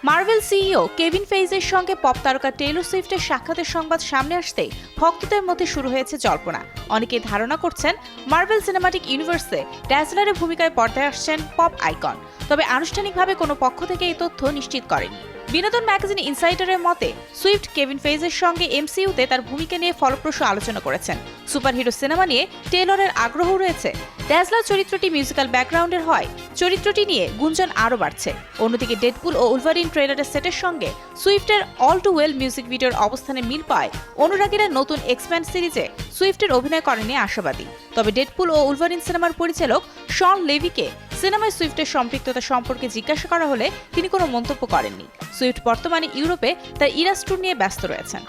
Marvel CEO Kevin ফেইজের সঙ্গে pop তারকা Taylor সুইফটের সাক্ষাতের সংবাদ সামনে আসতেই ভক্তদের মধ্যে শুরু হয়েছে জল্পনা। অনেকেই ধারণা করছেন মার্ভেল সিনেমাটিক ইউনিভার্সে ড্যাজলারের ভূমিকায় পর্দায় আসছেন পপ আইকন। তবে আনুষ্ঠানিকভাবে কোনো পক্ষ থেকে এই তথ্য নিশ্চিত করেনি। বিনোদন ম্যাগাজিন ইনসাইডারের মতে সুইফট কেভিন ফেইজের সঙ্গে এমসিইউতে তার ভূমিকা নিয়ে ফলপ্রসূ আলোচনা করেছেন। সুপারহিরো সিনেমা নিয়ে টেইলরের আগ্রহ রয়েছে। ড্যাজলার চরিত্রটি মিউজিক্যাল ব্যাকগ্রাউন্ডের হয় চরিত্রটি নিয়ে গুঞ্জন আরও বাড়ছে। অন্যদিকে ডেডপুল ও উলভারিন ট্রেলারের সেটের সঙ্গে সুইফটের অল টু ওয়েল মিউজিক ভিডিওর অবস্থানে মিল পায় অনুরাগীরা নতুন এক্সপ্যান্ড সিরিজে সুইফটের অভিনয় করেন নিয়ে আশাবাদী। তবে ডেডপুল ও উলভারিন সিনেমার পরিচালক শন লেভিকে সিনেমায় সুইফটের সম্পৃক্ততা সম্পর্কে জিজ্ঞাসা করা হলে তিনি কোনো মন্তব্য করেননি। সুইফট বর্তমানে ইউরোপে তার ইরাস ট্যুর নিয়ে ব্যস্ত রয়েছেন।